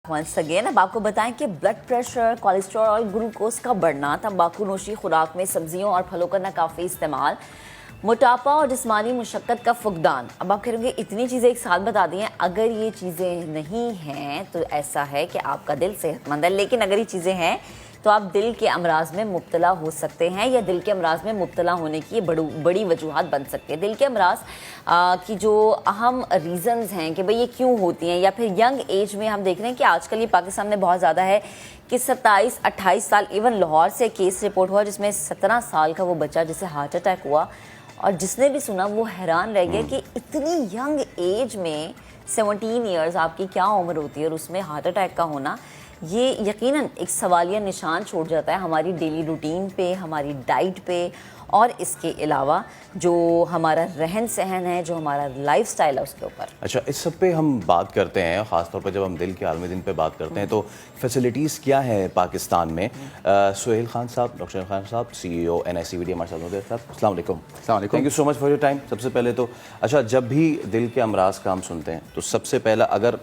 Once again اب آپ کو بتائیں کہ بلڈ پریشر، کولیسٹرول اور گلوکوز کا بڑھنا، تمباکو نوشی، خوراک میں سبزیوں اور پھلوں کا ناکافی استعمال، موٹاپا اور جسمانی مشقت کا فقدان. اب آپ کہیں گے اتنی چیزیں ایک ساتھ بتا دی ہیں. اگر یہ چیزیں نہیں ہیں تو ایسا ہے کہ آپ کا دل صحت مند ہے، لیکن اگر یہ چیزیں ہیں تو آپ دل کے امراض میں مبتلا ہو سکتے ہیں، یا دل کے امراض میں مبتلا ہونے کی بڑی وجوہات بن سکتی ہیں. دل کے امراض کی جو اہم ریزنز ہیں کہ بھئی یہ کیوں ہوتی ہیں، یا پھر ینگ ایج میں ہم دیکھ رہے ہیں کہ آج کل یہ پاکستان میں بہت زیادہ ہے کہ 27-28 سال، ایون لاہور سے کیس رپورٹ ہوا جس میں 17 سال کا وہ بچہ جسے ہارٹ اٹیک ہوا، اور جس نے بھی سنا وہ حیران رہ گیا کہ اتنی ینگ ایج میں 17 ایئرز آپ کی کیا عمر ہوتی ہے، اور اس میں ہارٹ اٹیک کا ہونا یہ یقیناً ایک سوالیہ نشان چھوڑ جاتا ہے ہماری ڈیلی روٹین پہ، ہماری ڈائٹ پہ، اور اس کے علاوہ جو ہمارا رہن سہن ہے، جو ہمارا لائف سٹائل ہے اس کے اوپر. اچھا، اس سب پہ ہم بات کرتے ہیں، خاص طور پہ جب ہم دل کے عالمی دن پہ بات کرتے ہیں تو فیسلٹیز کیا ہیں پاکستان میں. سہیل خان صاحب، ڈاکٹر خان صاحب، CEO NICVD ہمارے ساتھ ہوتے ہیں. صاحب السلام علیکم. السلام علیکم. Thank you so much for your time. سب سے پہلے تو اچھا، جب بھی دل کے امراض کا ہم سنتے ہیں تو سب سے پہلا اگر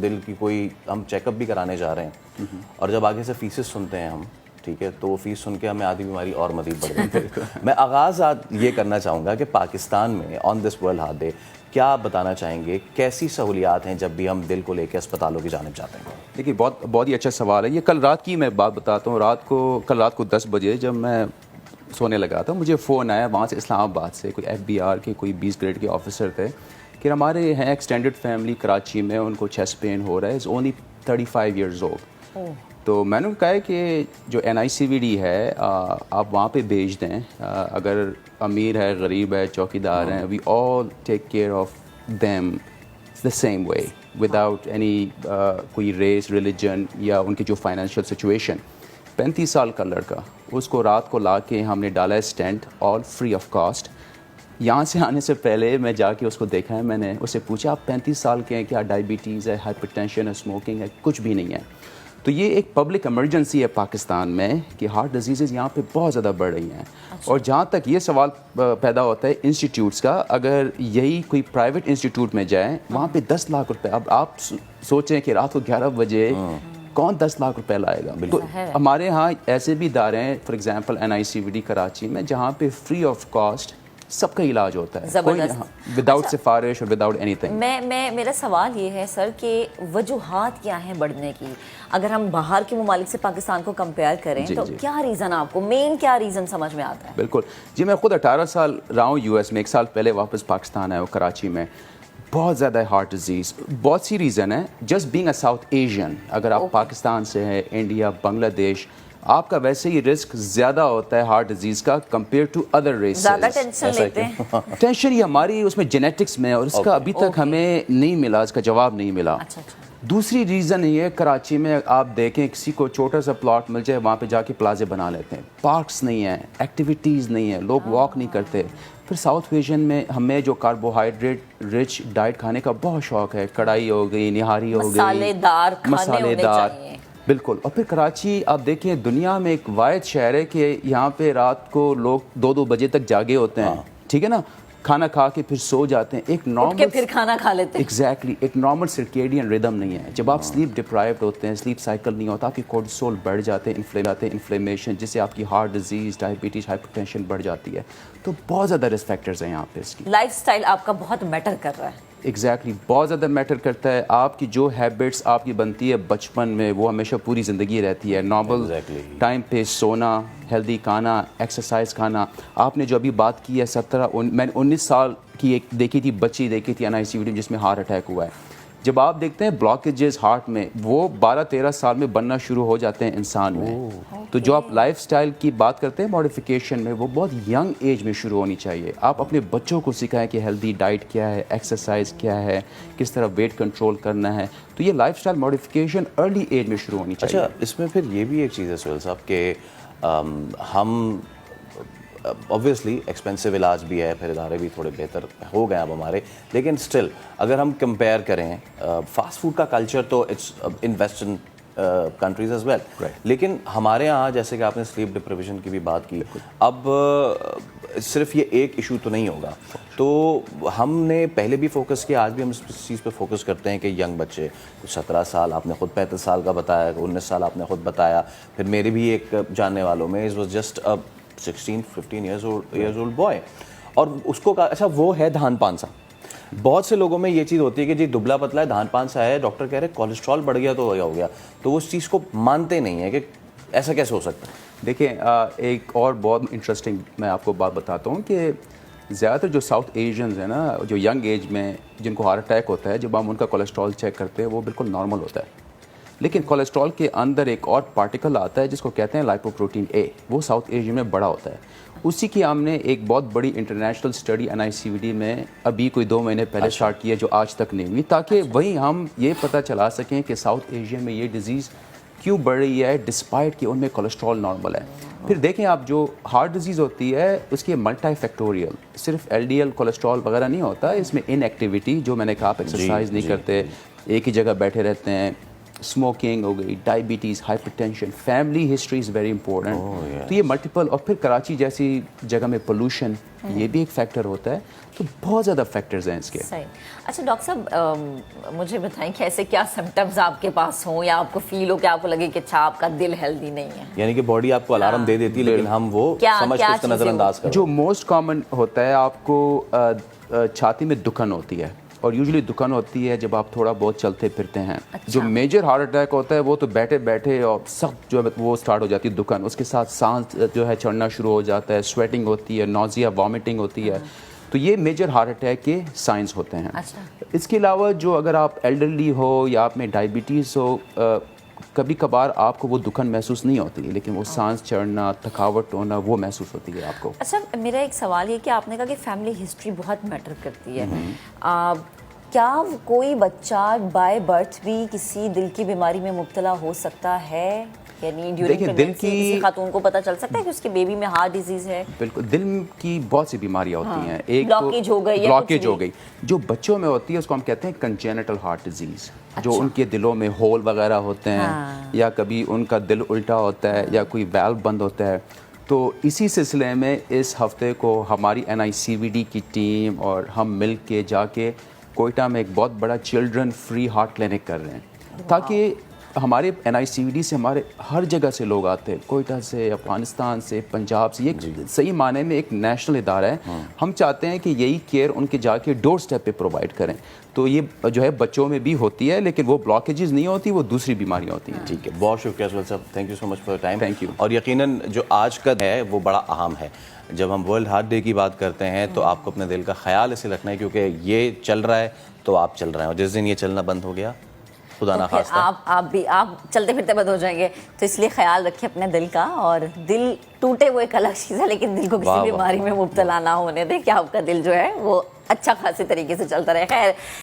دل کی کوئی ہم چیک اپ بھی کرانے جا رہے ہیں اور جب آگے سے فیسز سنتے ہیں ہم، ٹھیک ہے، تو وہ فیس سن کے ہمیں آدھی بیماری اور مزید بڑھ گئی. میں آغاز یہ کرنا چاہوں گا کہ پاکستان میں آن دس ورلڈ ہارٹ ڈے کیا بتانا چاہیں گے، کیسی سہولیات ہیں جب بھی ہم دل کو لے کے اسپتالوں کی جانب جاتے ہیں؟ دیکھیے، بہت ہی اچھا سوال ہے یہ. کل رات کی میں بات بتاتا ہوں. کل رات کو 10 بجے جب میں سونے لگا تھا، مجھے فون آیا وہاں سے، اسلام آباد سے، کوئی FBR کے کوئی 20 گریڈ کے آفیسر تھے کہ ہمارے ہیں ایکسٹینڈڈ فیملی کراچی میں، ان کو چیسٹ پین ہو رہا ہے، از اونلی 35 ایئرز اولڈ. تو میں نے کہا ہے کہ جو NICVD ہے آپ وہاں پہ بھیج دیں. اگر امیر ہے، غریب ہے، چوکی دار ہیں، we all take care of them the same way without any کوئی ریس، ریلیجن یا ان کی جو فائنینشیل سچویشن. 35 سال کا لڑکا، اس کو رات کو لا کے ہم نے ڈالا ہے stent, all free of cost. یہاں سے آنے سے پہلے میں جا کے اس کو دیکھا ہے، میں نے اس سے پوچھا آپ 35 سال کے ہیں، کیا ڈائبٹیز ہے، ہائپر ٹینشن ہے، اسموکنگ ہے؟ کچھ بھی نہیں ہے. تو یہ ایک پبلک ایمرجنسی ہے پاکستان میں کہ ہارٹ ڈیزیزز یہاں پہ بہت زیادہ بڑھ رہی ہیں. اور جہاں تک یہ سوال پیدا ہوتا ہے انسٹیٹیوٹس کا، اگر یہی کوئی پرائیویٹ انسٹیٹیوٹ میں جائیں وہاں پہ 10 لاکھ روپے. اب آپ سوچیں کہ رات کو 11 بجے کون 10 لاکھ روپے لائے گا؟ تو ہمارے ہاں ایسے بھی ادارے ہیں، فار ایگزامپل NICVD کراچی میں، جہاں پہ فری آف کاسٹ سب کا علاج ہوتا ہے، وداؤٹ سفارش اور وداؤٹ اینی تھنگ. میرا سوال یہ ہے سر کہ وجوہات کیا ہیں بڑھنے کی؟ اگر ہم باہر کے ممالک سے پاکستان کو کمپیئر کریں تو کیا ریزن آپ کو مین کیا ریزن سمجھ میں آتا ہے؟ بالکل جی، میں خود 18 سال رہا ہوں US میں، 1 سال پہلے واپس پاکستان آیا ہوں کراچی میں. بہت زیادہ ہارٹ ڈیزیز، بہت سی ریزن ہے. Just being a south Asian, اگر آپ پاکستان سے ہیں، انڈیا، بنگلہ دیش، آپ کا ویسے ہی رسک زیادہ ہوتا ہے ہارٹ ڈیزیز کا کمپیئر ٹو ادر ریسز. زیادہ ٹینشن لیتے ہیں. ٹینشن یہ ہماری اس میں جینیٹکس میں، اور اس کا ابھی تک ہمیں نہیں ملا، اس کا جواب نہیں ملا. دوسری ریزن یہ ہے، کراچی میں آپ دیکھیں کسی کو چھوٹا سا پلاٹ مل جائے وہاں پہ جا کے پلازے بنا لیتے ہیں. پارکس نہیں ہیں، ایکٹیویٹیز نہیں ہیں، لوگ واک نہیں کرتے. پھر ساؤتھ ایشین میں ہمیں جو کاربوہائیڈریٹ رچ ڈائٹ کھانے کا بہت شوق ہے، کڑھائی ہو گئی، نہاری ہو گئی، مسالے دار. بالکل. اور پھر کراچی آپ دیکھیں دنیا میں ایک واحد شہر ہے کہ یہاں پہ رات کو لوگ 2 بجے تک جاگے ہوتے ہیں، ٹھیک ہے نا، کھانا کھا کے پھر سو جاتے ہیں. ایک نارمل پھر کھانا کھا لیتے ہیں. ایگزیکٹلی ایک نارمل سرکیڈین ردم نہیں ہے. جب آپ سلیپ ڈپرائیوڈ ہوتے ہیں، سلیپ سائیکل نہیں ہوتا، آپ کی کورٹیسول بڑھ جاتے ہیں، انفلیمیشن، جس سے آپ کی heart disease, diabetes, hyper tension بڑھ جاتی ہے. تو بہت زیادہ رسک فیکٹرز ہیں یہاں پہ. اس کی لائف سٹائل آپ کا بہت میٹر کر رہا ہے. ایگزیکٹلی بہت زیادہ میٹر کرتا ہے. آپ کی جو ہیبٹس آپ کی بنتی ہے بچپن میں، وہ ہمیشہ پوری زندگی رہتی ہے. نارمل ٹائم پہ سونا، ہیلدی کھانا، ایکسرسائز کھانا. آپ نے جو ابھی بات کی ہے میں نے 19 سال کی ایک دیکھی تھی، بچی دیکھی تھی NICVD جس میں ہارٹ اٹیک ہوا ہے. جب آپ دیکھتے ہیں بلاکیجز ہارٹ میں، وہ 12-13 سال میں بننا شروع ہو جاتے ہیں انسان میں. تو جو آپ لائف سٹائل کی بات کرتے ہیں ماڈیفیکیشن میں، وہ بہت ینگ ایج میں شروع ہونی چاہیے. آپ اپنے بچوں کو سکھائیں کہ ہیلدی ڈائٹ کیا ہے، ایکسرسائز کیا ہے، کس طرح ویٹ کنٹرول کرنا ہے. تو یہ life style modification early age میں شروع ہونی چاہیے. اچھا، اس میں پھر یہ بھی ایک چیز ہے سہیل صاحب کہ ہم اوبویسلی ایکسپینسو علاج بھی ہے، پھر ادارے بھی تھوڑے بہتر ہو گئے اب ہمارے، لیکن اسٹل اگر ہم کمپیئر کریں، فاسٹ فوڈ کا کلچر تو it's in western countries as well, لیکن ہمارے یہاں جیسے کہ آپ نے سلیپ ڈپریویشن کی بھی بات کی، اب صرف یہ ایک ایشو تو نہیں ہوگا. تو ہم نے پہلے بھی فوکس کیا, آج بھی ہم اس چیز پہ فوکس کرتے ہیں کہ ینگ بچے, 17 سال آپ نے خود 35 سال کا بتایا, 19 سال آپ نے خود بتایا, پھر میرے بھی ایک جاننے والوں میں is was just 16-15 years old boy, اور اس کو کہا اچھا وہ ہے دھان پان سا. بہت سے لوگوں میں یہ چیز ہوتی ہے کہ جی دبلا پتلا ہے, دھان پان سا ہے, ڈاکٹر کہہ رہے کولیسٹرول بڑھ گیا تو ہو گیا, تو وہ اس چیز کو مانتے نہیں ہیں کہ ایسا کیسے ہو سکتا ہے. دیکھیں ایک اور بہت انٹرسٹنگ میں آپ کو بات بتاتا ہوں کہ زیادہ تر جو ساؤتھ ایشینز ہیں نا, جو ینگ ایج میں جن کو ہارٹ اٹیک ہوتا ہے, جب ہم ان کا کولیسٹرول چیک کرتے ہیں وہ بالکل نارمل ہوتا ہے, لیکن کولیسٹرول کے اندر ایک اور پارٹیکل آتا ہے جس کو کہتے ہیں لائپوپروٹین اے, وہ ساؤتھ ایشیا میں بڑا ہوتا ہے. اسی کی ہم نے ایک بہت بڑی انٹرنیشنل اسٹڈی NICVD میں ابھی کوئی 2 مہینے پہلے اسٹارٹ کی ہے, جو آج تک نہیں ہوئی, تاکہ وہیں ہم یہ پتہ چلا سکیں کہ ساؤتھ ایشیا میں یہ ڈیزیز کیوں بڑھ رہی ہے ڈسپائٹ کہ ان میں کولیسٹرول نارمل ہے. پھر دیکھیں آپ, جو ہارٹ ڈیزیز ہوتی ہے اس کی ملٹی فیکٹوریل, صرف LDL کولیسٹرول وغیرہ نہیں ہوتا, اس میں ان ایکٹیویٹی, جو میں نے کہا آپ ایکسرسائز نہیں کرتے, ایک ہی جگہ بیٹھے رہتے ہیں, اسموکنگ ہو گئی, diabetes, hyper tension, family history is very important. تو یہ ملٹیپل, اور پھر کراچی جیسی جگہ میں پولوشن, یہ بھی ایک فیکٹر ہوتا ہے. تو بہت زیادہ فیکٹرز ہیں اس کے. صحیح. اچھا ڈاکٹر صاحب مجھے بتائیں کہ ایسے کیا سمپٹمز آپ کے پاس ہوں یا آپ کو فیل ہو کہ آپ کو لگے کہ اچھا آپ کا دل ہیلدی نہیں ہے, یعنی کہ باڈی آپ کو الارم دے دیتی ہے لیکن ہم وہ سمجھ کے اس کا نظر انداز کرتے ہیں. جو موسٹ کامن ہوتا ہے, آپ کو چھاتی میں دکن ہوتی ہے, اور یوزلی دکن ہوتی ہے جب آپ تھوڑا بہت چلتے پھرتے ہیں. جو میجر ہارٹ اٹیک ہوتا ہے وہ تو بیٹھے بیٹھے اور سخت جو ہے وہ اسٹارٹ ہو جاتی ہے دکن, اس کے ساتھ سانس جو ہے چڑھنا شروع ہو جاتا ہے, سویٹنگ ہوتی ہے, نوزیا, وامٹنگ ہوتی ہے. تو یہ میجر ہارٹ اٹیک کے سائنس ہوتے ہیں. اس کے علاوہ جو اگر آپ ایلڈرلی ہو یا آپ میں ڈائبٹیز ہو, کبھی کبھار آپ کو وہ دکن محسوس نہیں ہوتی, لیکن وہ سانس چڑھنا, تھکاوٹ ہونا, وہ محسوس ہوتی ہے آپ کو. اچھا میرا ایک سوال یہ کہ آپ نے کہا کہ فیملی ہسٹری بہت میٹر کرتی ہے, کیا کوئی بچہ بائی برتھ بھی کسی دل کی بیماری میں مبتلا ہو سکتا ہے, یعنی ڈیورنگ پریگننسی کسی خاتون کو پتہ چل سکتا ہے کہ اس کے بیبی میں ہارٹ ڈیزیز ہے؟ بالکل, دل کی بہت سی بیماریاں ہوتی ہیں. ایک بلاکیج ہو گئی, بلاکیج ہو گئی, جو بچوں میں ہوتی ہے اس کو ہم کہتے ہیں کنجینٹل ہارٹ ڈیزیز, جو ان کے دلوں میں ہول وغیرہ ہوتے ہیں, یا کبھی ان کا دل الٹا ہوتا ہے, یا کوئی ویلو بند ہوتا ہے. تو اسی سلسلے میں اس ہفتے کو ہماری NICVD کی ٹیم اور ہم مل کے جا کے کوئٹہ میں ایک بہت بڑا چلڈرن فری ہارٹ کلینک کر رہے ہیں, تاکہ ہمارے NICVD سے ہمارے ہر جگہ سے لوگ آتے ہیں, کوئٹہ سے, افغانستان سے, پنجاب سے. یہ صحیح معنی میں ایک نیشنل ادارہ ہے. ہم چاہتے ہیں کہ یہی کیئر ان کے جا کے ڈور سٹیپ پہ پرووائڈ کریں. تو یہ جو ہے بچوں میں بھی ہوتی ہے, لیکن وہ بلاکیجز نہیں ہوتی, وہ دوسری بیماریاں ہوتی ہیں. ٹھیک ہے, بہت شکریہ اسول صاحب, thank you so much for time. Thank you. اور یقیناً جو آج کا ہے وہ بڑا اہم ہے. جب ہم ورلڈ ہارٹ ڈے کی بات کرتے ہیں تو آپ کو اپنے دل کا خیال اسے رکھنا ہے, کیونکہ یہ چل رہا ہے تو آپ چل رہے ہیں, اور جس دن یہ چلنا بند ہو گیا خدا نخواستہ آپ چلتے پھرتے بند ہو جائیں گے. تو اس لیے خیال رکھیں اپنے دل کا, اور دل ٹوٹے وہ ایک الگ چیز ہے, لیکن دل کو کسی بیماری میں مبتلا نہ ہونے دیں کہ آپ کا دل جو ہے وہ اچھا خاصے طریقے سے چلتا رہے. خیر